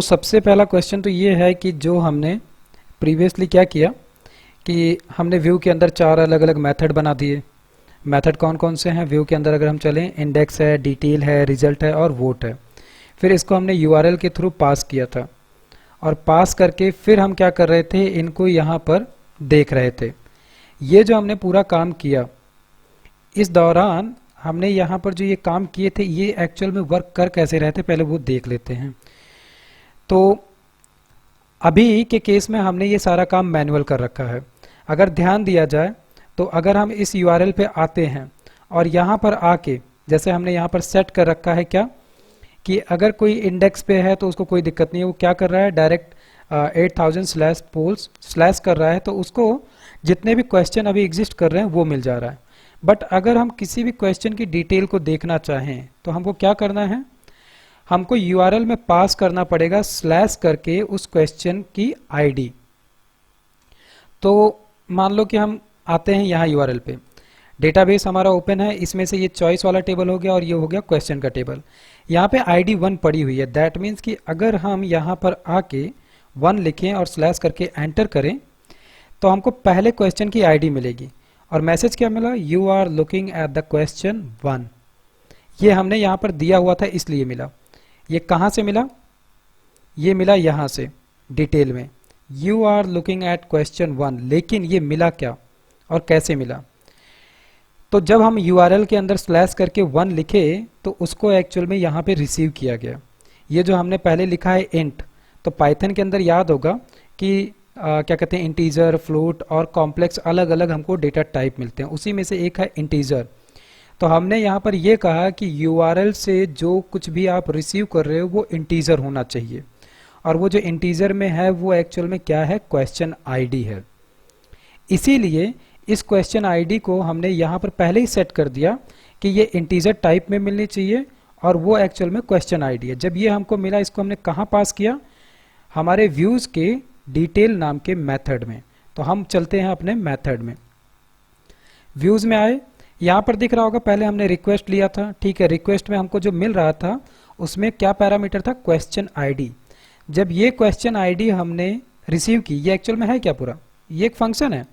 सबसे पहला क्वेश्चन तो ये है कि जो हमने प्रीवियसली क्या किया कि हमने व्यू के अंदर 4 अलग अलग मेथड बना दिए। मेथड कौन कौन से हैं व्यू के अंदर अगर हम चलें, इंडेक्स है, डिटेल है, रिजल्ट है और वोट है। फिर इसको हमने यूआरएल के थ्रू पास किया था और पास करके फिर हम क्या कर रहे थे, इनको यहाँ पर देख रहे थे। ये जो हमने पूरा काम किया, इस दौरान हमने यहाँ पर जो ये काम किए थे ये एक्चुअल में वर्क कर कैसे रहे थे पहले वो देख लेते हैं। तो अभी के केस में हमने ये सारा काम मैनुअल कर रखा है। अगर ध्यान दिया जाए तो अगर हम इस यूआरएल पे आते हैं और यहाँ पर आके जैसे हमने यहाँ पर सेट कर रखा है क्या कि अगर कोई इंडेक्स पे है तो उसको कोई दिक्कत नहीं है, वो क्या कर रहा है डायरेक्ट 8000/polls/ कर रहा है, तो उसको जितने भी क्वेश्चन अभी एग्जिस्ट कर रहे हैं वो मिल जा रहा है। बट अगर हम किसी भी क्वेश्चन की डिटेल को देखना चाहें तो हमको क्या करना है, हमको यूआरएल में पास करना पड़ेगा स्लैश करके उस क्वेश्चन की आईडी। तो मान लो कि हम आते हैं यहाँ यूआरएल पे, डेटाबेस हमारा ओपन है, इसमें से ये चॉइस वाला टेबल हो गया और ये हो गया क्वेश्चन का टेबल। यहाँ पे आईडी 1 पड़ी हुई है, दैट मीन्स कि अगर हम यहाँ पर आके 1 लिखें और स्लैश करके एंटर करें तो हमको पहले क्वेश्चन की आईडी मिलेगी और मैसेज क्या मिला, you are looking at the question 1। ये हमने यहाँ पर दिया हुआ था इसलिए मिला। ये कहाँ से मिला, ये मिला यहाँ से डिटेल में, you are looking at question 1। लेकिन ये मिला क्या और कैसे मिला, तो जब हम यूआरएल के अंदर स्लैश करके 1 लिखे तो उसको एक्चुअल में यहाँ पे रिसीव किया गया। ये जो हमने पहले लिखा है इंट, तो पाइथन के अंदर याद होगा कि क्या कहते हैं, इंटीजर, फ्लोट और कॉम्प्लेक्स अलग अलग हमको डेटा टाइप मिलते हैं, उसी में से एक है इंटीजर। तो हमने यहाँ पर ये कहा कि यूआरएल से जो कुछ भी आप रिसीव कर रहे हो वो इंटीजर होना चाहिए, और वो जो इंटीजर में है वो एक्चुअल में क्या है, क्वेश्चन आईडी है। इसीलिए इस क्वेश्चन आईडी को हमने यहाँ पर पहले ही सेट कर दिया कि ये इंटीजर टाइप में मिलनी चाहिए और वो एक्चुअल में क्वेश्चन आईडी है। जब ये हमको मिला, इसको हमने कहाँ पास किया, हमारे व्यूज के डिटेल नाम के मेथड में। तो हम चलते हैं अपने मेथड में, व्यूज में आए, यहाँ पर दिख रहा होगा पहले हमने रिक्वेस्ट लिया था, ठीक है। रिक्वेस्ट में हमको जो मिल रहा था उसमें क्या पैरामीटर था, क्वेश्चन आईडी। जब ये क्वेश्चन आईडी हमने रिसीव की, ये एक्चुअल में है क्या पूरा, ये एक फंक्शन है,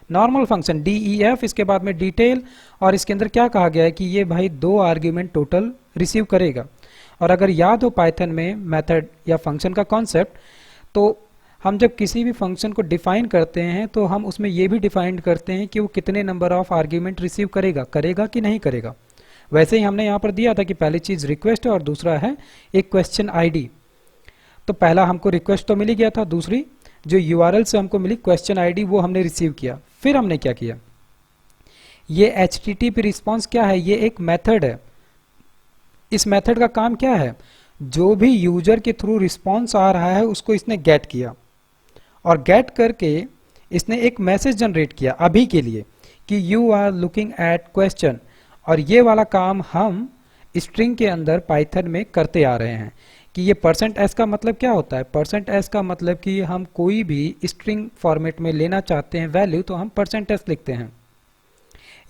नॉर्मल फंक्शन DEF, इसके बाद में डिटेल, और इसके अंदर क्या कहा गया है कि ये भाई 2 आर्ग्यूमेंट टोटल रिसीव करेगा। और अगर याद हो पाइथन में मेथड या फंक्शन का कॉन्सेप्ट, तो हम जब किसी भी फंक्शन को डिफाइन करते हैं तो हम उसमें ये भी डिफाइन करते हैं कि वो कितने नंबर ऑफ आर्ग्यूमेंट रिसीव करेगा कि नहीं करेगा। वैसे ही हमने यहाँ पर दिया था कि पहली चीज़ रिक्वेस्ट है और दूसरा है एक क्वेश्चन आईडी। तो पहला हमको रिक्वेस्ट तो मिल गया था, दूसरी जो यूआरएल से हमको मिली क्वेश्चन आईडी वो हमने रिसीव किया। फिर हमने क्या किया, ये HTTP रिस्पॉन्स क्या है, ये एक मेथड है। इस मेथड का काम क्या है, जो भी यूजर के थ्रू रिस्पॉन्स आ रहा है उसको इसने गेट किया और गेट करके इसने एक मैसेज जनरेट किया अभी के लिए कि you are looking at question. और ये वाला काम हम स्ट्रिंग के अंदर पाइथन में करते आ रहे हैं कि ये %s का मतलब क्या होता है, %s का मतलब कि हम कोई भी स्ट्रिंग फॉर्मेट में लेना चाहते हैं वैल्यू तो हम %s लिखते हैं।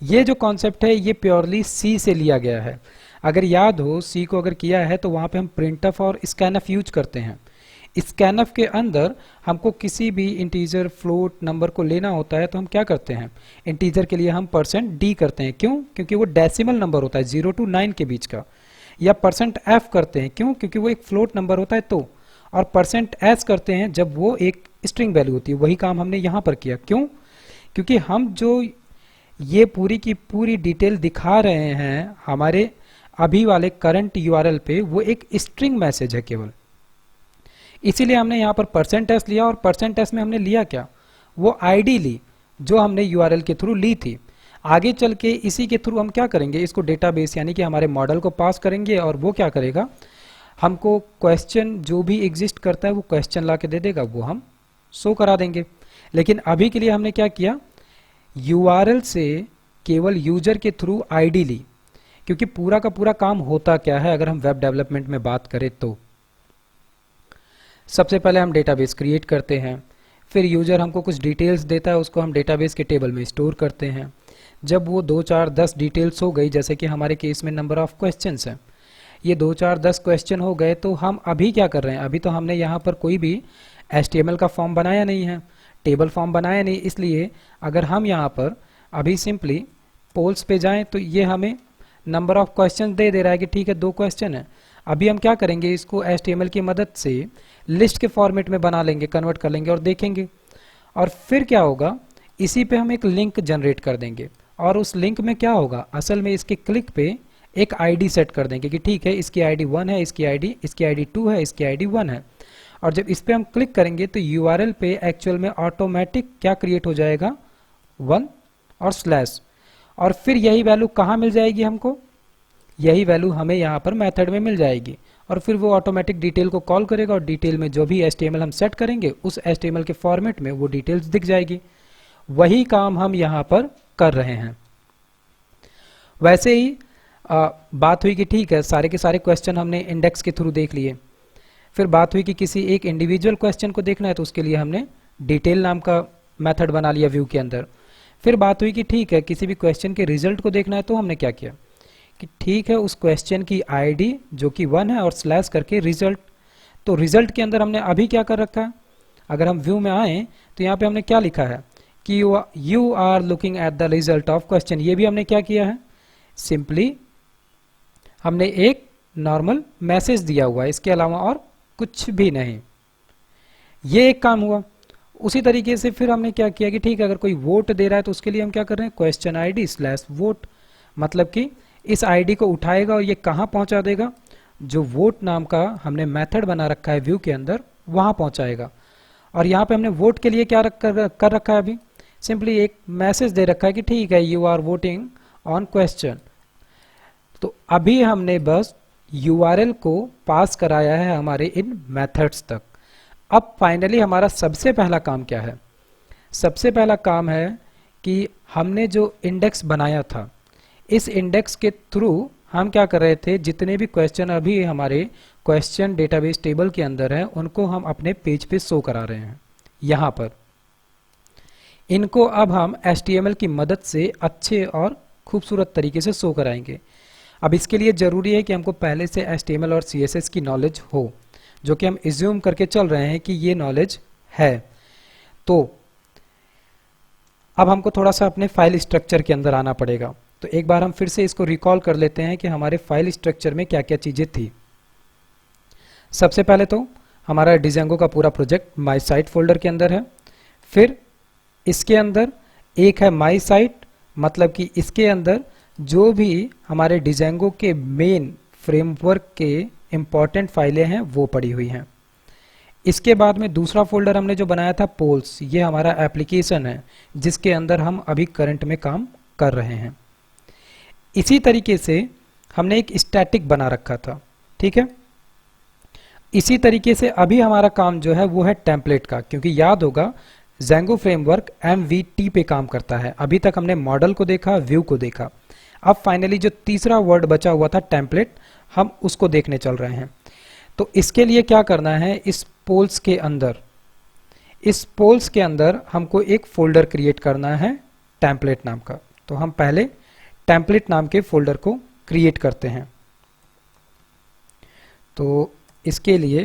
ये जो कॉन्सेप्ट है ये प्योरली C से लिया गया है। अगर याद हो C को अगर किया है तो वहाँ पे हम printf और scanf यूज करते हैं। scanf के अंदर हमको किसी भी इंटीजर, फ्लोट, नंबर को लेना होता है तो हम क्या करते हैं, इंटीजर के लिए हम %d करते हैं, क्यों, क्योंकि वो डेसिमल नंबर होता है 0 to 9 के बीच का। या %f करते हैं, क्यों, क्योंकि वो एक फ्लोट नंबर होता है तो। और %s करते हैं जब वो एक स्ट्रिंग वैल्यू होती है। वही काम हमने यहाँ पर किया, क्यों, क्योंकि हम जो ये पूरी की पूरी डिटेल दिखा रहे हैं हमारे अभी वाले करंट यूआरएल पे, वो एक स्ट्रिंग मैसेज है केवल, इसीलिए हमने यहाँ पर %s लिया। और %s में हमने लिया क्या, वो आईडी ली जो हमने यूआरएल के थ्रू ली थी। आगे चल के इसी के थ्रू हम क्या करेंगे, इसको डेटाबेस यानी कि हमारे मॉडल को पास करेंगे और वो क्या करेगा, हमको क्वेश्चन जो भी एग्जिस्ट करता है वो क्वेश्चन ला के दे देगा, वो हम शो करा देंगे। लेकिन अभी के लिए हमने क्या किया, यूआरएल से केवल यूजर के थ्रू आईडी ली, क्योंकि पूरा का पूरा काम होता क्या है अगर हम वेब डेवलपमेंट में बात करें तो सबसे पहले हम डेटाबेस क्रिएट करते हैं, फिर यूजर हमको कुछ डिटेल्स देता है, उसको हम डेटाबेस के टेबल में स्टोर करते हैं। जब वो 2, 4, 10 डिटेल्स हो गई, जैसे कि हमारे केस में नंबर ऑफ क्वेश्चंस हैं, ये 2 4 10 क्वेश्चन हो गए, तो हम अभी क्या कर रहे हैं, अभी तो हमने यहाँ पर कोई भी HTML का फॉर्म बनाया नहीं है, टेबल फॉर्म बनाया नहीं, इसलिए अगर हम यहाँ पर अभी सिंपली पोल्स पे जाएं तो ये हमें नंबर ऑफ क्वेश्चन दे रहा है कि ठीक है 2 क्वेश्चन है। अभी हम क्या करेंगे, इसको HTML की मदद से लिस्ट के फॉर्मेट में बना लेंगे, कन्वर्ट कर लेंगे और देखेंगे। और फिर क्या होगा, इसी पे हम एक लिंक जनरेट कर देंगे और उस लिंक में क्या होगा, असल में इसके क्लिक पे एक आईडी सेट कर देंगे कि ठीक है इसकी आईडी 1 है, इसकी आईडी 2 है, इसकी आईडी 1 है। और जब इस पे हम क्लिक करेंगे तो यूआरएल पे एक्चुअल में ऑटोमेटिक क्या क्रिएट हो जाएगा, 1 और स्लैश, और फिर यही वैल्यू कहाँ मिल जाएगी हमको, यही वैल्यू हमें यहाँ पर मेथड में मिल जाएगी। और फिर वो ऑटोमेटिक डिटेल को कॉल करेगा और डिटेल में जो भी HTML हम सेट करेंगे उस HTML के फॉर्मेट में वो डिटेल्स दिख जाएगी। वही काम हम यहाँ पर कर रहे हैं। वैसे ही बात हुई कि ठीक है सारे के सारे क्वेश्चन हमने इंडेक्स के थ्रू देख लिए। फिर बात हुई कि किसी एक इंडिविजुअल क्वेश्चन को देखना है तो उसके लिए हमने डिटेल नाम का मेथड बना लिया व्यू के अंदर। फिर बात हुई कि ठीक है किसी भी क्वेश्चन के रिजल्ट को देखना है तो हमने क्या किया कि ठीक है उस क्वेश्चन की आईडी जो कि 1 है और स्लैश करके रिजल्ट। तो रिजल्ट के अंदर हमने अभी क्या कर रखा है, अगर हम व्यू में आए तो यहाँ पे हमने क्या लिखा है कि you are looking at the result of question. ये भी हमने क्या किया है, सिंपली हमने एक नॉर्मल मैसेज दिया हुआ है, इसके अलावा और कुछ भी नहीं। ये एक काम हुआ। उसी तरीके से फिर हमने क्या किया कि ठीक है अगर कोई वोट दे रहा है तो उसके लिए हम क्या कर रहे हैं, क्वेश्चन आईडी स्लैश वोट, मतलब कि इस आईडी को उठाएगा और ये कहाँ पहुंचा देगा, जो वोट नाम का हमने मेथड बना रखा है व्यू के अंदर वहां पहुंचाएगा। और यहाँ पे हमने वोट के लिए क्या कर रखा है, अभी सिंपली एक मैसेज दे रखा है कि ठीक है you are voting on question. तो अभी हमने बस यूआरएल को पास कराया है हमारे इन मेथड्स तक। अब फाइनली हमारा सबसे पहला काम क्या है, सबसे पहला काम है कि हमने जो इंडेक्स बनाया था इस इंडेक्स के थ्रू हम क्या कर रहे थे, जितने भी क्वेश्चन अभी हमारे क्वेश्चन डेटाबेस टेबल के अंदर हैं उनको हम अपने पेज पे शो करा रहे हैं। यहाँ पर इनको अब हम HTML की मदद से अच्छे और खूबसूरत तरीके से शो कराएंगे। अब इसके लिए ज़रूरी है कि हमको पहले से HTML और CSS की नॉलेज हो, जो कि हम एज्यूम करके चल रहे हैं कि ये नॉलेज है। तो अब हमको थोड़ा सा अपने फाइल स्ट्रक्चर के अंदर आना पड़ेगा। तो एक बार हम फिर से इसको रिकॉल कर लेते हैं कि हमारे फाइल स्ट्रक्चर में क्या क्या चीज़ें थी। सबसे पहले तो हमारा डिजेंगो का पूरा प्रोजेक्ट माई साइट फोल्डर के अंदर है। फिर इसके अंदर एक है माई साइट, मतलब कि इसके अंदर जो भी हमारे डिजेंगो के मेन फ्रेमवर्क के इम्पॉर्टेंट फाइलें हैं वो पड़ी हुई हैं। इसके बाद में दूसरा फोल्डर हमने जो बनाया था पोल्स, ये हमारा एप्लीकेशन है जिसके अंदर हम अभी करंट में काम कर रहे हैं। इसी तरीके से हमने एक स्टैटिक बना रखा था, ठीक है। इसी तरीके से अभी हमारा काम जो है वो है टेम्पलेट का, क्योंकि याद होगा ज़ेंगो फ्रेमवर्क MVT पे काम करता है। अभी तक हमने मॉडल को देखा, व्यू को देखा, अब फाइनली जो तीसरा वर्ड बचा हुआ था टेम्पलेट, हम उसको देखने चल रहे हैं। तो इसके लिए क्या करना है, इस पोल्स के अंदर हमको एक फोल्डर क्रिएट करना है टेम्पलेट नाम का। तो हम पहले टेम्पलेट नाम के फोल्डर को क्रिएट करते हैं। तो इसके लिए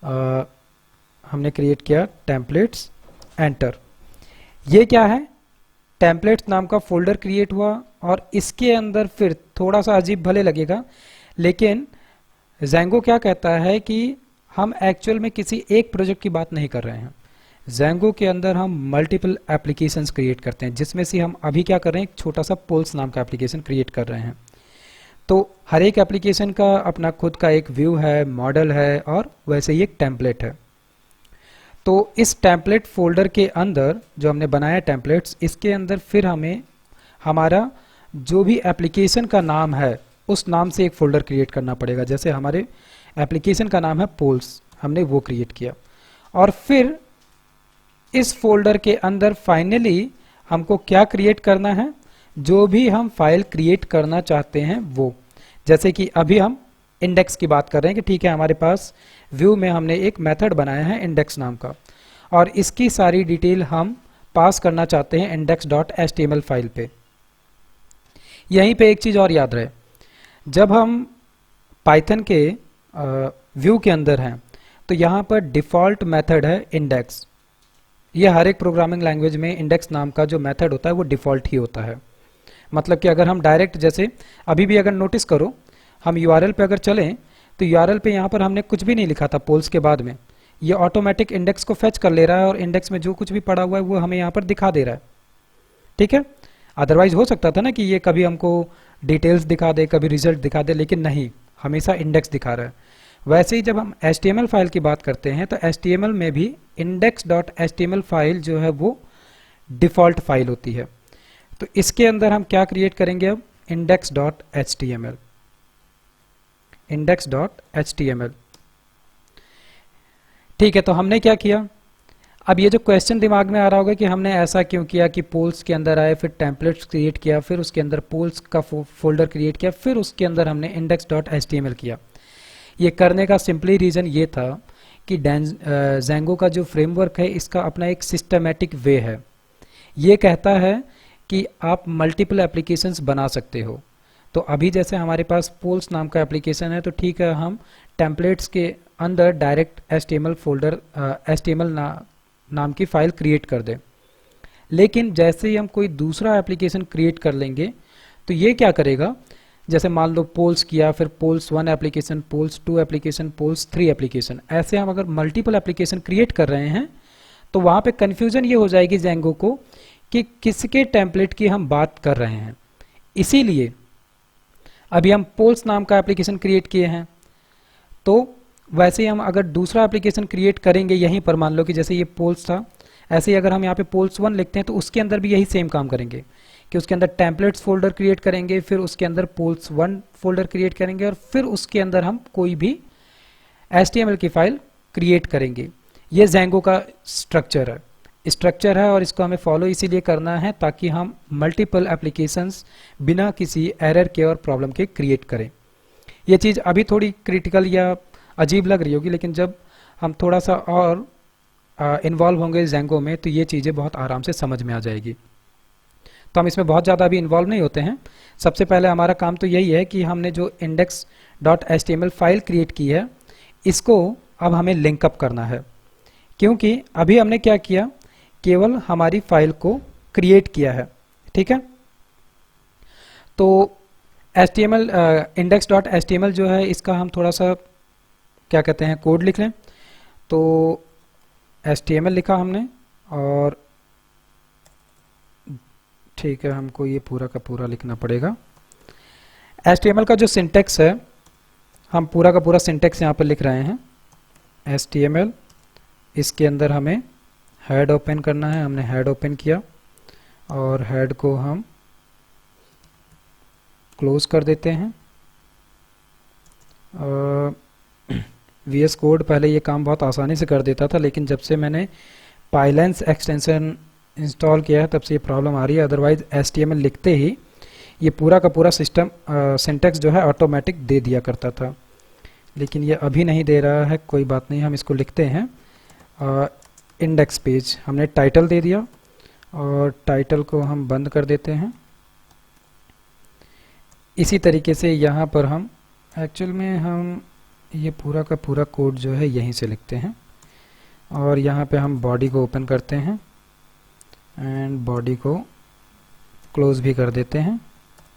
हमने क्रिएट किया टेम्पलेट्स, एंटर। ये क्या है, टेम्पलेट्स नाम का फोल्डर क्रिएट हुआ और इसके अंदर फिर थोड़ा सा अजीब भले लगेगा, लेकिन ज़ेंगो क्या कहता है कि हम एक्चुअल में किसी एक प्रोजेक्ट की बात नहीं कर रहे हैं। ज़ेंगो के अंदर हम मल्टीपल एप्लीकेशंस क्रिएट करते हैं, जिसमें से हम अभी क्या कर रहे हैं, एक छोटा सा पोल्स नाम का एप्लीकेशन क्रिएट कर रहे हैं। तो हर एक एप्लीकेशन का अपना खुद का एक व्यू है, मॉडल है और वैसे ही एक टेम्पलेट है। तो इस टेम्पलेट फोल्डर के अंदर जो हमने बनाया टेम्पलेट्स, इसके अंदर फिर हमें हमारा जो भी एप्लीकेशन का नाम है उस नाम से एक फोल्डर क्रिएट करना पड़ेगा। जैसे हमारे एप्लीकेशन का नाम है पोल्स, हमने वो क्रिएट किया और फिर इस फोल्डर के अंदर फाइनली हमको क्या क्रिएट करना है, जो भी हम फाइल क्रिएट करना चाहते हैं वो। जैसे कि अभी हम इंडेक्स की बात कर रहे हैं कि ठीक है हमारे पास व्यू में हमने एक मेथड बनाया है इंडेक्स नाम का और इसकी सारी डिटेल हम पास करना चाहते हैं index.html फाइल पे। यहीं पे एक चीज़ और याद रहे, जब हम पाइथन के व्यू के अंदर हैं तो यहाँ पर डिफ़ॉल्ट मेथड है इंडेक्स। ये हर एक प्रोग्रामिंग लैंग्वेज में इंडेक्स नाम का जो मेथड होता है वो डिफ़ॉल्ट ही होता है। मतलब कि अगर हम डायरेक्ट, जैसे अभी भी अगर नोटिस करो, हम यूआरएल पे अगर चलें तो यूआरएल पे यहाँ पर हमने कुछ भी नहीं लिखा था पोल्स के बाद में, ये ऑटोमेटिक इंडेक्स को फेच कर ले रहा है और इंडेक्स में जो कुछ भी पड़ा हुआ है वो हमें यहाँ पर दिखा दे रहा है। ठीक है, अदरवाइज हो सकता था ना कि ये कभी हमको डिटेल्स दिखा दे, कभी रिजल्ट दिखा दे, लेकिन नहीं, हमेशा इंडेक्स दिखा रहा है। वैसे ही जब हम HTML फाइल की बात करते हैं तो HTML में भी index.html फाइल जो है वो डिफ़ॉल्ट फाइल होती है। तो इसके अंदर हम क्या क्रिएट करेंगे अब, index.html, index.html। ठीक है, तो हमने क्या किया, अब ये जो क्वेश्चन दिमाग में आ रहा होगा कि हमने ऐसा क्यों किया कि पोल्स के अंदर आए, फिर टेम्पलेट्स क्रिएट किया, फिर उसके अंदर पोल्स का फोल्डर क्रिएट किया, फिर उसके अंदर हमने index.html किया। ये करने का सिंपली रीज़न ये था कि ज़ेंगो का जो फ्रेमवर्क है इसका अपना एक सिस्टमेटिक वे है। ये कहता है कि आप मल्टीपल एप्लीकेशंस बना सकते हो। तो अभी जैसे हमारे पास पोल्स नाम का एप्लीकेशन है तो ठीक है, हम टेम्पलेट्स के अंदर डायरेक्ट HTML फोल्डर HTML नाम की फ़ाइल क्रिएट कर दें। लेकिन जैसे ही हम कोई दूसरा एप्लीकेशन क्रिएट कर लेंगे तो ये क्या करेगा, जैसे मान लो पोल्स किया, फिर polls 1 application, polls 2 application, polls 3 application, ऐसे हम अगर मल्टीपल एप्लीकेशन क्रिएट कर रहे हैं तो वहाँ पे कन्फ्यूज़न ये हो जाएगी ज़ेंगो को कि किसके टेम्पलेट की हम बात कर रहे हैं। इसीलिए अभी हम पोल्स नाम का एप्लीकेशन क्रिएट किए हैं, तो वैसे ही हम अगर दूसरा एप्लीकेशन क्रिएट करेंगे यहीं पर, मान लो कि जैसे ये पोल्स था, ऐसे ही अगर हम यहाँ पे पोल्स 1 लिखते हैं तो उसके अंदर भी यही सेम काम करेंगे कि उसके अंदर टेम्पलेट्स फोल्डर क्रिएट करेंगे, फिर उसके अंदर पोल्स 1 फोल्डर क्रिएट करेंगे और फिर उसके अंदर हम कोई भी HTML की फाइल क्रिएट करेंगे। ये ज़ेंगो का स्ट्रक्चर है और इसको हमें फॉलो इसीलिए करना है ताकि हम मल्टीपल एप्लीकेशंस बिना किसी एरर के और प्रॉब्लम के क्रिएट करें। ये चीज़ अभी थोड़ी क्रिटिकल या अजीब लग रही होगी, लेकिन जब हम थोड़ा सा और इन्वॉल्व होंगे ज़ेंगो में तो ये चीज़ें बहुत आराम से समझ में आ जाएगी। तो हम इसमें बहुत ज़्यादा अभी इन्वॉल्व नहीं होते हैं। सबसे पहले हमारा काम तो यही है कि हमने जो index.html फाइल क्रिएट की है इसको अब हमें लिंकअप करना है, क्योंकि अभी हमने क्या किया, केवल हमारी फाइल को क्रिएट किया है। ठीक है, तो HTML index.html जो है इसका हम थोड़ा सा क्या कहते हैं कोड लिख लें। तो HTML लिखा हमने और ठीक है, हमको ये पूरा का पूरा लिखना पड़ेगा। HTML का जो सिंटेक्स है, हम पूरा का पूरा सिंटेक्स यहाँ पर लिख रहे हैं। HTML, इसके अंदर हमें हेड ओपन करना है, हमने हेड ओपन किया और हेड को हम क्लोज कर देते हैं। VS कोड पहले ये काम बहुत आसानी से कर देता था, लेकिन जब से मैंने पाइलेंस एक्सटेंशन इंस्टॉल किया है तब से ये प्रॉब्लम आ रही है। अदरवाइज HTML लिखते ही ये पूरा का पूरा सिस्टम सिंटेक्स जो है ऑटोमेटिक दे दिया करता था, लेकिन ये अभी नहीं दे रहा है। कोई बात नहीं, हम इसको लिखते हैं इंडेक्स पेज। हमने टाइटल दे दिया और टाइटल को हम बंद कर देते हैं। इसी तरीके से यहाँ पर हम एक्चुअल में हम ये पूरा का पूरा कोड जो है यहीं से लिखते हैं और यहाँ पे हम बॉडी को ओपन करते हैं एंड बॉडी को क्लोज भी कर देते हैं।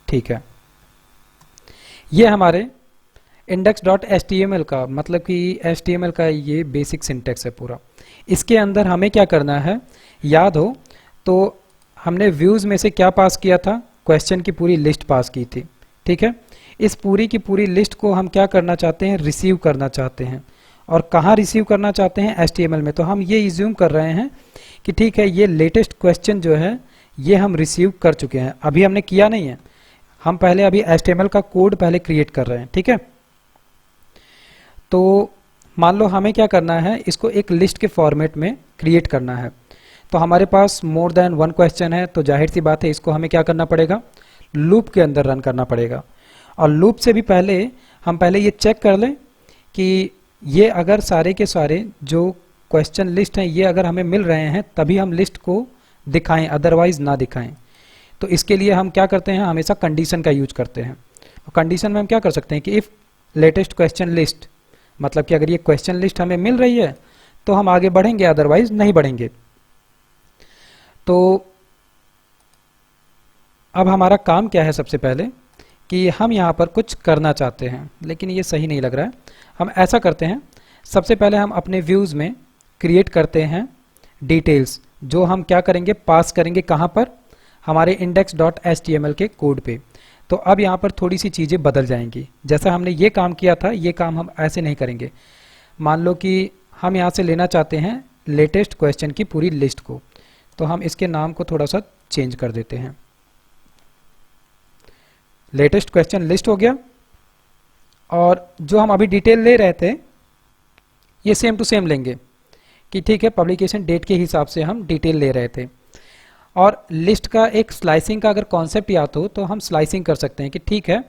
ठीक है, ये हमारे index.html का मतलब कि HTML का ये बेसिक सिंटेक्स है पूरा। इसके अंदर हमें क्या करना है, याद हो तो हमने व्यूज़ में से क्या पास किया था, क्वेश्चन की पूरी लिस्ट पास की थी। ठीक है, इस पूरी की पूरी लिस्ट को हम क्या करना चाहते हैं, रिसीव करना चाहते हैं। और कहाँ रिसीव करना चाहते हैं, HTML में। तो हम ये इज्यूम कर रहे हैं कि ठीक है, ये लेटेस्ट क्वेश्चन जो है ये हम रिसीव कर चुके हैं। अभी हमने किया नहीं है, हम पहले अभी HTML का कोड पहले क्रिएट कर रहे हैं। ठीक है, तो मान लो हमें क्या करना है, इसको एक लिस्ट के फॉर्मेट में क्रिएट करना है। तो हमारे पास मोर देन 1 क्वेश्चन है, तो जाहिर सी बात है इसको हमें क्या करना पड़ेगा, लूप के अंदर रन करना पड़ेगा। और लूप से भी पहले हम पहले ये चेक कर लें कि ये अगर सारे के सारे जो क्वेश्चन लिस्ट हैं ये अगर हमें मिल रहे हैं तभी हम लिस्ट को दिखाएं, अदरवाइज ना दिखाएं। तो इसके लिए हम क्या करते हैं, हमेशा कंडीशन का यूज करते हैं। और कंडीशन में हम क्या कर सकते हैं कि इफ़ लेटेस्ट क्वेश्चन लिस्ट, मतलब कि अगर ये क्वेश्चन लिस्ट हमें मिल रही है तो हम आगे बढ़ेंगे, अदरवाइज नहीं बढ़ेंगे। तो अब हमारा काम क्या है, सबसे पहले कि हम यहाँ पर कुछ करना चाहते हैं, लेकिन ये सही नहीं लग रहा है। हम ऐसा करते हैं, सबसे पहले हम अपने व्यूज़ में क्रिएट करते हैं डिटेल्स, जो हम क्या करेंगे, पास करेंगे कहाँ पर, हमारे index.html के कोड पे। तो अब यहाँ पर थोड़ी सी चीज़ें बदल जाएंगी। जैसा हमने ये काम किया था, ये काम हम ऐसे नहीं करेंगे। मान लो कि हम यहाँ से लेना चाहते हैं लेटेस्ट क्वेश्चन की पूरी लिस्ट को, तो हम इसके नाम को थोड़ा सा चेंज कर देते हैं। लेटेस्ट क्वेश्चन लिस्ट हो गया, और जो हम अभी डिटेल ले रहे थे ये सेम टू सेम लेंगे कि ठीक है, पब्लिकेशन डेट के हिसाब से हम डिटेल ले रहे थे। और लिस्ट का एक स्लाइसिंग का अगर कॉन्सेप्ट याद हो तो हम स्लाइसिंग कर सकते हैं कि ठीक है,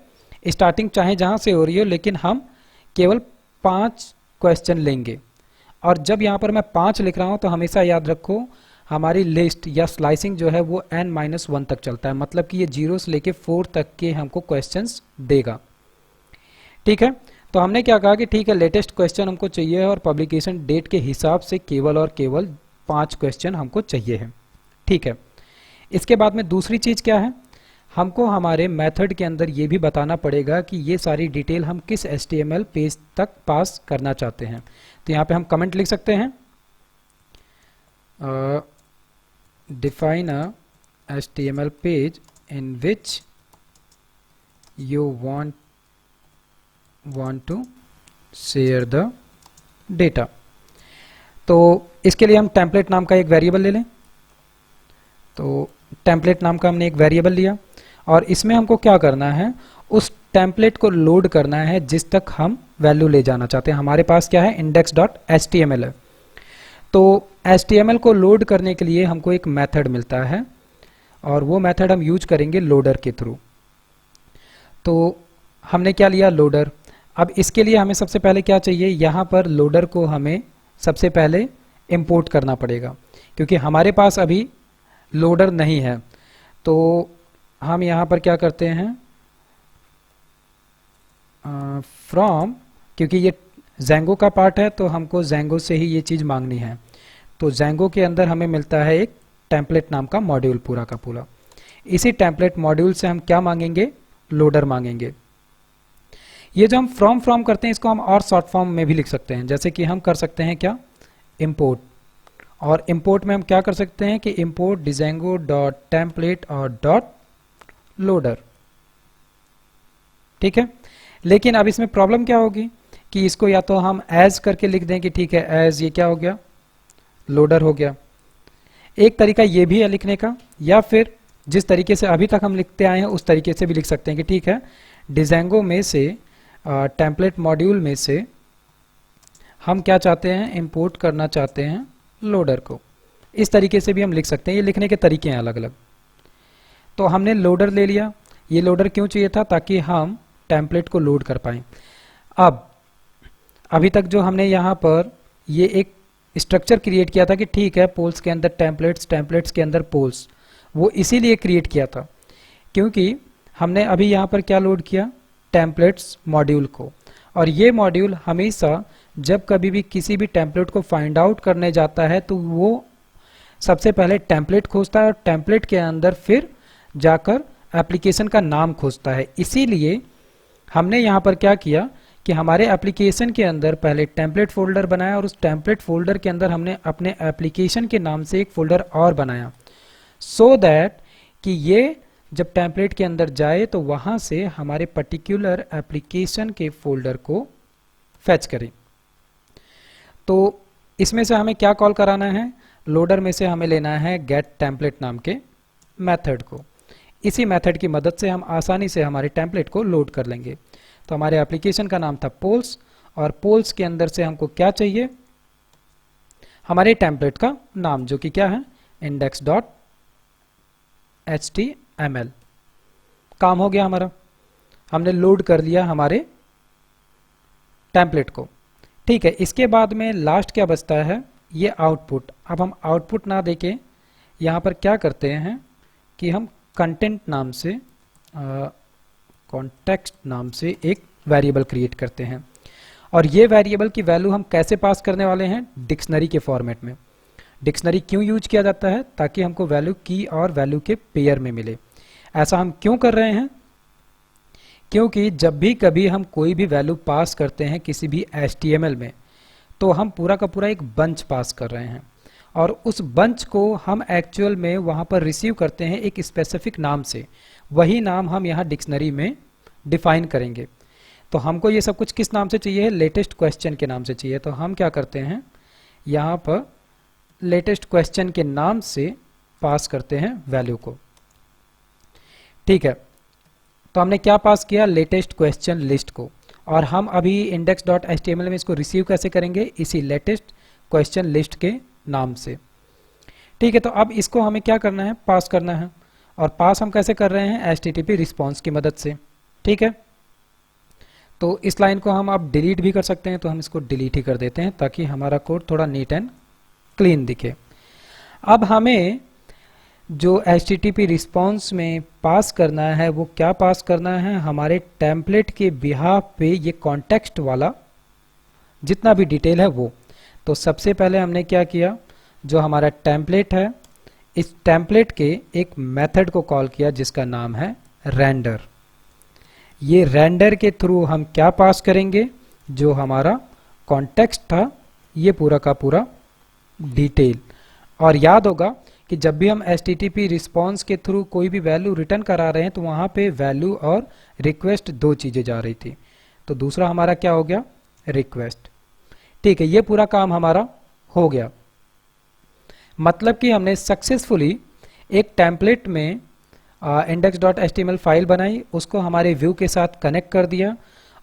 स्टार्टिंग चाहे जहाँ से हो रही हो, लेकिन हम केवल 5 क्वेश्चन लेंगे। और जब यहाँ पर मैं 5 लिख रहा हूँ तो हमेशा याद रखो हमारी लिस्ट या स्लाइसिंग जो है वो n-1 तक चलता है, मतलब कि ये 0 से लेके 4 तक के हमको क्वेश्चंस देगा। ठीक है, तो हमने क्या कहा कि ठीक है, लेटेस्ट क्वेश्चन हमको चाहिए और पब्लिकेशन डेट के हिसाब से केवल और केवल 5 क्वेश्चन हमको चाहिए है। ठीक है, इसके बाद में दूसरी चीज़ क्या है, हमको हमारे मेथड के अंदर ये भी बताना पड़ेगा कि ये सारी डिटेल हम किस HTML पेज तक पास करना चाहते हैं। तो यहाँ पे हम कमेंट लिख सकते हैं, define a HTML page in which you want to share the data। तो इसके लिए हम टेम्पलेट नाम का एक वेरिएबल ले लें। तो टेम्पलेट नाम का हमने एक वेरिएबल लिया, और इसमें हमको क्या करना है, उस टेम्पलेट को लोड करना है जिस तक हम वैल्यू ले जाना चाहते हैं। हमारे पास क्या है, index.html है। तो HTML को लोड करने के लिए हमको एक मेथड मिलता है, और वो मेथड हम यूज करेंगे लोडर के थ्रू। तो हमने क्या लिया, लोडर। अब इसके लिए हमें सबसे पहले क्या चाहिए, यहाँ पर लोडर को हमें सबसे पहले इंपोर्ट करना पड़ेगा, क्योंकि हमारे पास अभी लोडर नहीं है। तो हम यहाँ पर क्या करते हैं, फ्रॉम, क्योंकि ये Django का पार्ट है तो हमको Django से ही ये चीज़ मांगनी है। तो Django के अंदर हमें मिलता है एक टेम्पलेट नाम का मॉड्यूल पूरा का पूरा। इसी टेम्पलेट मॉड्यूल से हम क्या मांगेंगे, लोडर मांगेंगे। ये जो हम फ्रॉम करते हैं इसको हम और शॉर्ट फॉर्म में भी लिख सकते हैं, जैसे कि हम कर सकते हैं क्या, इम्पोर्ट। और इम्पोर्ट में हम क्या कर सकते हैं कि इम्पोर्ट django.template और .loader। ठीक है, लेकिन अब इसमें प्रॉब्लम क्या होगी कि इसको या तो हम एज करके लिख दें कि ठीक है, एज ये क्या हो गया, लोडर हो गया। एक तरीका ये भी है लिखने का, या फिर जिस तरीके से अभी तक हम लिखते आए हैं उस तरीके से भी लिख सकते हैं कि ठीक है, Django में से टेम्पलेट मॉड्यूल में से हम क्या चाहते हैं, इंपोर्ट करना चाहते हैं लोडर को। इस तरीके से भी हम लिख सकते हैं, ये लिखने के तरीके हैं अलग अलग। तो हमने लोडर ले लिया। ये लोडर क्यों चाहिए था, ताकि हम टेम्पलेट को लोड कर पाएँ। अब अभी तक जो हमने यहाँ पर ये एक स्ट्रक्चर क्रिएट किया था कि ठीक है, पोल्स के अंदर टेम्पलेट्स, टेम्पलेट्स के अंदर पोल्स, वो इसीलिए क्रिएट किया था क्योंकि हमने अभी यहाँ पर क्या लोड किया, टेम्पलेट्स मॉड्यूल को। और ये मॉड्यूल हमेशा जब कभी भी किसी भी टेम्पलेट को फाइंड आउट करने जाता है तो वो सबसे पहले टेम्पलेट खोजता है, और टेम्पलेट के अंदर फिर जाकर एप्लीकेशन का नाम खोजता है। इसीलिए हमने यहाँ पर क्या किया कि हमारे एप्लीकेशन के अंदर पहले टेम्पलेट फोल्डर बनाया, और उस टेम्पलेट फोल्डर के अंदर हमने अपने एप्लीकेशन के नाम से एक फोल्डर और बनाया, सो दैट कि ये जब टेम्पलेट के अंदर जाए तो वहाँ से हमारे पर्टिकुलर एप्लीकेशन के फोल्डर को फैच करें। तो इसमें से हमें क्या कॉल कराना है, लोडर में से हमें लेना है गेट टेम्पलेट नाम के मेथड को। इसी मेथड की मदद से हम आसानी से हमारे टेम्पलेट को लोड कर लेंगे। तो हमारे एप्लीकेशन का नाम था पोल्स, और पोल्स के अंदर से हमको क्या चाहिए, हमारे टेम्पलेट का नाम, जो कि क्या है, index.html। काम हो गया हमारा, हमने लोड कर लिया हमारे टेम्पलेट को। ठीक है, इसके बाद में लास्ट क्या बचता है, ये आउटपुट। अब हम आउटपुट ना देके यहाँ पर क्या करते हैं कि हम कंटेंट नाम से, कॉन्टेक्स्ट नाम से एक वेरिएबल क्रिएट करते हैं। और ये वेरिएबल की वैल्यू हम कैसे पास करने वाले हैं? डिक्शनरी के फॉर्मेट में। डिक्शनरी क्यों यूज किया जाता है? ताकि हमको वैल्यू की और वैल्यू के पेयर में मिले। ऐसा हम क्यों कर रहे हैं? क्योंकि जब भी कभी हम कोई भी वैल्यू पास करते हैं किसी भी HTML में, तो हम पूरा का पूरा एक बंच पास कर रहे हैं, और उस बंच को हम एक्चुअल में वहाँ पर रिसीव करते हैं एक स्पेसिफिक नाम से। वही नाम हम यहाँ डिक्शनरी में डिफाइन करेंगे। तो हमको ये सब कुछ किस नाम से चाहिए है? लेटेस्ट क्वेश्चन के नाम से चाहिए। तो हम क्या करते हैं, यहाँ पर लेटेस्ट क्वेश्चन के नाम से पास करते हैं वैल्यू को। ठीक है, तो हमने क्या पास किया? लेटेस्ट क्वेश्चन लिस्ट को। और हम अभी index.html में इसको रिसीव कैसे करेंगे? इसी लेटेस्ट क्वेश्चन लिस्ट के नाम से। ठीक है, तो अब इसको हमें क्या करना है? पास करना है। और पास हम कैसे कर रहे हैं? HTTP रिस्पॉन्स की मदद से। ठीक है, तो इस लाइन को हम अब डिलीट भी कर सकते हैं, तो हम इसको डिलीट ही कर देते हैं ताकि हमारा कोड थोड़ा नीट एंड क्लीन दिखे। अब हमें जो HTTP रिस्पॉन्स में पास करना है वो क्या पास करना है? हमारे टेम्पलेट के बिहाफ पे ये कॉन्टेक्स्ट वाला जितना भी डिटेल है वो। तो सबसे पहले हमने क्या किया, जो हमारा टेम्पलेट है, इस टेम्पलेट के एक मेथड को कॉल किया जिसका नाम है रेंडर। ये रेंडर के थ्रू हम क्या पास करेंगे? जो हमारा कॉन्टेक्स्ट था, ये पूरा का पूरा डिटेल। और याद होगा कि जब भी हम HTTP रिस्पॉन्स के थ्रू कोई भी वैल्यू रिटर्न करा रहे हैं तो वहाँ पे वैल्यू और रिक्वेस्ट दो चीज़ें जा रही थी। तो दूसरा हमारा क्या हो गया? रिक्वेस्ट। ठीक है, ये पूरा काम हमारा हो गया। मतलब कि हमने सक्सेसफुली एक टेम्पलेट में index.html फाइल बनाई, उसको हमारे व्यू के साथ कनेक्ट कर दिया,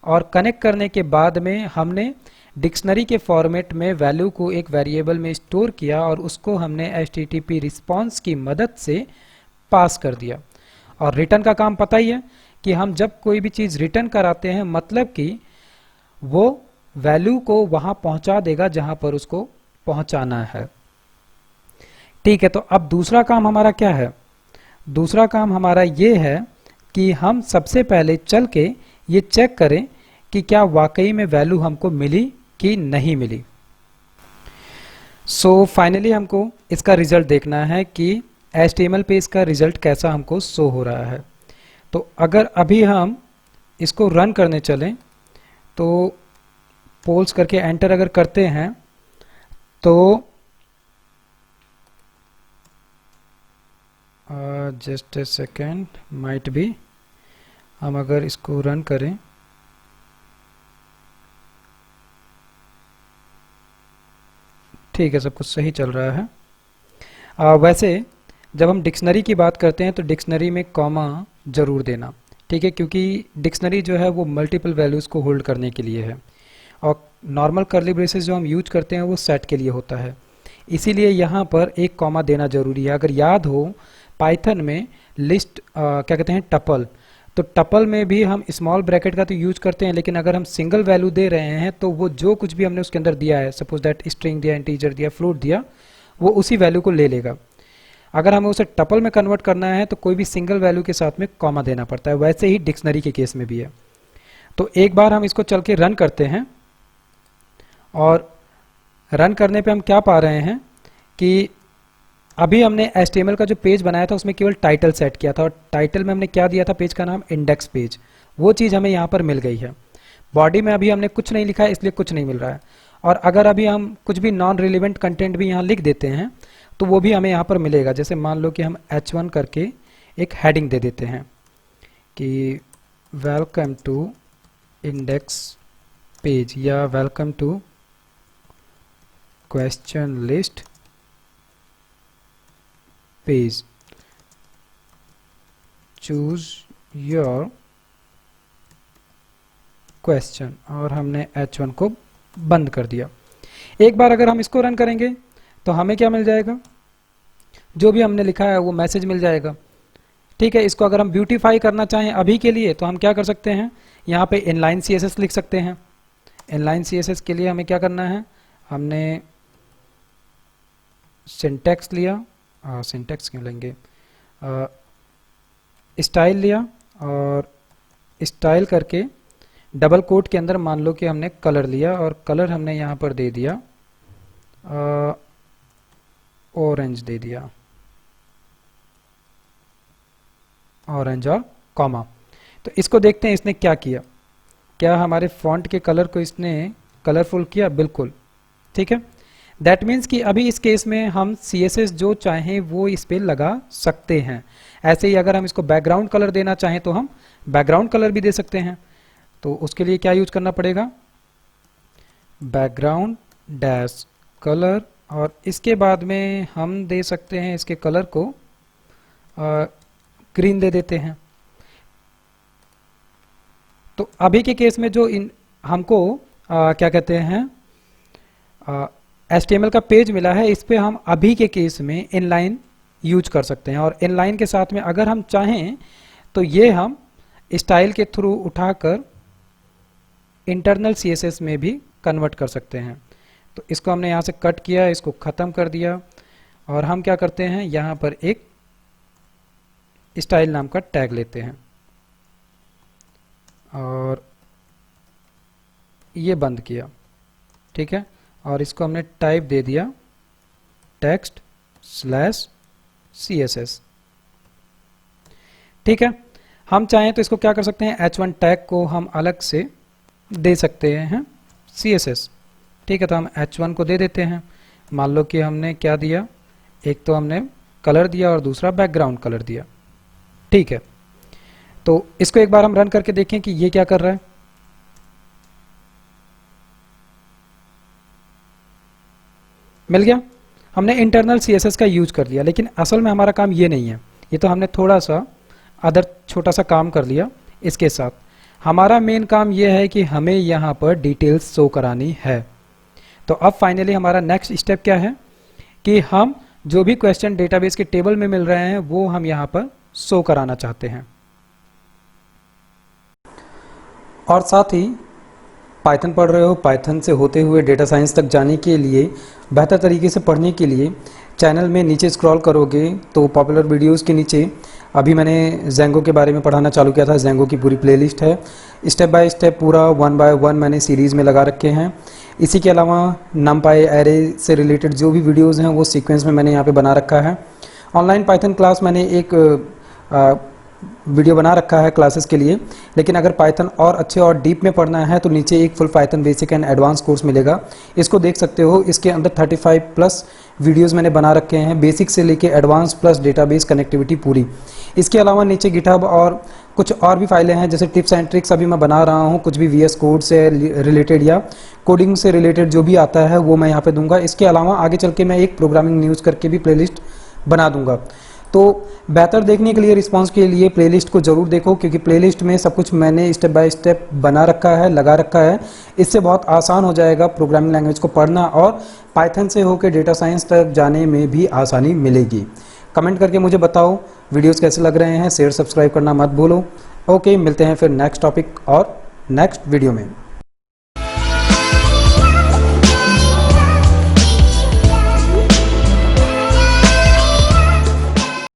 और कनेक्ट करने के बाद में हमने डिक्शनरी के फॉर्मेट में वैल्यू को एक वेरिएबल में स्टोर किया, और उसको हमने HTTP रिस्पॉन्स की मदद से पास कर दिया। और रिटर्न का काम पता ही है कि हम जब कोई भी चीज़ रिटर्न कराते हैं, मतलब कि वो वैल्यू को वहाँ पहुँचा देगा जहाँ पर उसको पहुँचाना है। ठीक है, तो अब दूसरा काम हमारा क्या है? दूसरा काम हमारा ये है कि हम सबसे पहले चल के ये चेक करें कि क्या वाकई में वैल्यू हमको मिली कि नहीं मिली। सो फाइनली हमको इसका रिजल्ट देखना है कि HTML पे इसका रिजल्ट कैसा हमको शो हो रहा है। तो अगर अभी हम इसको रन करने चलें, तो पोल्स करके एंटर अगर करते हैं, तो just a second, might be, हम अगर इसको रन करें, ठीक है, सब कुछ सही चल रहा है। वैसे जब हम डिक्शनरी की बात करते हैं तो डिक्शनरी में कॉमा ज़रूर देना, ठीक है, क्योंकि डिक्शनरी जो है वो मल्टीपल वैल्यूज़ को होल्ड करने के लिए है, और नॉर्मल कर्ली ब्रेसेस जो हम यूज करते हैं वो सेट के लिए होता है। इसीलिए यहाँ पर एक कॉमा देना ज़रूरी है। अगर याद हो, पाइथन में लिस्ट क्या कहते हैं, टपल, तो टपल में भी हम स्मॉल ब्रैकेट का तो यूज करते हैं, लेकिन अगर हम सिंगल वैल्यू दे रहे हैं तो वो जो कुछ भी हमने उसके अंदर दिया है, सपोज दैट स्ट्रिंग दिया, इंटीजर दिया, फ्लोट दिया, वो उसी वैल्यू को ले लेगा। अगर हमें उसे टपल में कन्वर्ट करना है तो कोई भी सिंगल वैल्यू के साथ में कॉमा देना पड़ता है। वैसे ही डिक्शनरी के केस में भी है। तो एक बार हम इसको चल के रन करते हैं, और रन करने पे हम क्या पा रहे हैं कि अभी हमने HTML का जो पेज बनाया था उसमें केवल टाइटल सेट किया था, और टाइटल में हमने क्या दिया था? पेज का नाम इंडेक्स पेज। वो चीज़ हमें यहाँ पर मिल गई है। बॉडी में अभी हमने कुछ नहीं लिखा है, इसलिए कुछ नहीं मिल रहा है। और अगर अभी हम कुछ भी नॉन रिलेवेंट कंटेंट भी यहाँ लिख देते हैं तो वो भी हमें यहाँ पर मिलेगा। जैसे मान लो कि हम H1 करके एक हेडिंग दे देते हैं कि वेलकम टू इंडेक्स पेज, या welcome to question list page, choose your question, और हमने H1 को बंद कर दिया। एक बार अगर हम इसको रन करेंगे तो हमें क्या मिल जाएगा? जो भी हमने लिखा है वो मैसेज मिल जाएगा। ठीक है, इसको अगर हम ब्यूटीफाई करना चाहें अभी के लिए तो हम क्या कर सकते हैं? यहाँ पे इनलाइन CSS लिख सकते हैं। इनलाइन CSS के लिए हमें क्या करना है? हमने सिंटैक्स लिया, सिंटैक्स क्यों लेंगे, स्टाइल लिया, और स्टाइल करके डबल कोट के अंदर मान लो कि हमने कलर लिया और कलर हमने यहाँ पर दे दिया ऑरेंज दे दिया, ऑरेंज और कॉमा। तो इसको देखते हैं इसने क्या किया, क्या हमारे फॉन्ट के कलर को इसने कलरफुल किया? बिल्कुल, ठीक है। दैट मीन्स कि अभी इस केस में हम CSS जो चाहें वो इस पे लगा सकते हैं। ऐसे ही अगर हम इसको बैकग्राउंड कलर देना चाहें तो हम बैकग्राउंड कलर भी दे सकते हैं। तो उसके लिए क्या यूज करना पड़ेगा? बैकग्राउंड डैश कलर, और इसके बाद में हम दे सकते हैं इसके कलर को ग्रीन दे देते हैं। तो अभी के केस में जो हमको क्या कहते हैं HTML का पेज मिला है, इस पे हम अभी के केस में इनलाइन यूज कर सकते हैं। और इनलाइन के साथ में अगर हम चाहें तो ये हम स्टाइल के थ्रू उठाकर इंटरनल CSS में भी कन्वर्ट कर सकते हैं। तो इसको हमने यहाँ से कट किया, इसको ख़त्म कर दिया, और हम क्या करते हैं यहाँ पर एक स्टाइल नाम का टैग लेते हैं और ये बंद किया, ठीक है। और इसको हमने टाइप दे दिया टेक्स्ट स्लैश CSS, ठीक है। हम चाहें तो इसको क्या कर सकते हैं, H1 टैग को हम अलग से दे सकते हैं CSS, ठीक है। तो हम H1 को दे देते हैं। मान लो कि हमने क्या दिया, एक तो हमने कलर दिया और दूसरा बैकग्राउंड कलर दिया, ठीक है। तो इसको एक बार हम रन करके देखें कि ये क्या कर रहा है। मिल गया, हमने इंटरनल CSS का यूज कर लिया, लेकिन असल में हमारा काम ये नहीं है। ये तो हमने थोड़ा सा अदर छोटा सा काम कर लिया। इसके साथ हमारा मेन काम ये है कि हमें यहाँ पर डिटेल्स शो करानी है। तो अब फाइनली हमारा नेक्स्ट स्टेप क्या है कि हम जो भी क्वेश्चन डेटाबेस के टेबल में मिल रहे हैं वो हम यहाँ पर शो कराना चाहते हैं। और साथ ही पाइथन पढ़ रहे हो, पाइथन से होते हुए डेटा साइंस तक जाने के लिए, बेहतर तरीके से पढ़ने के लिए चैनल में नीचे स्क्रॉल करोगे तो पॉपुलर वीडियोस के नीचे अभी मैंने जेंगो के बारे में पढ़ाना चालू किया था। जेंगो की पूरी प्लेलिस्ट है, स्टेप बाय स्टेप पूरा 1 बाय 1 मैंने सीरीज़ में लगा रखे हैं। इसी के अलावा नमपाई एरे से रिलेटेड जो भी वीडियोस हैं वो सीक्वेंस में मैंने यहाँ पे बना रखा है। ऑनलाइन पाइथन क्लास मैंने एक वीडियो बना रखा है क्लासेस के लिए, लेकिन अगर पाइथन और अच्छे और डीप में पढ़ना है तो नीचे एक full Python basic and advance course मिलेगा, इसको देख सकते हो। इसके अंदर 35 प्लस वीडियोस मैंने बना रखे हैं, बेसिक से लेके एडवांस प्लस डेटाबेस कनेक्टिविटी पूरी। इसके अलावा नीचे गिटहब और कुछ और भी फाइलें हैं, जैसे टिप्स एंड ट्रिक्स अभी मैं बना रहा हूँ, कुछ भी VS कोड से रिलेटेड या कोडिंग से रिलेटेड जो भी आता है वो मैं यहाँ पे दूंगा। इसके अलावा आगे चल के मैं एक प्रोग्रामिंग न्यूज़ करके भी प्लेलिस्ट बना दूंगा। तो बेहतर देखने के लिए, रिस्पांस के लिए प्लेलिस्ट को जरूर देखो, क्योंकि प्लेलिस्ट में सब कुछ मैंने स्टेप बाय स्टेप बना रखा है, लगा रखा है। इससे बहुत आसान हो जाएगा प्रोग्रामिंग लैंग्वेज को पढ़ना, और पाइथन से होकर डेटा साइंस तक जाने में भी आसानी मिलेगी। कमेंट करके मुझे बताओ वीडियोस कैसे लग रहे हैं, शेयर सब्सक्राइब करना मत भूलो। ओके, मिलते हैं फिर नेक्स्ट टॉपिक और नेक्स्ट वीडियो में।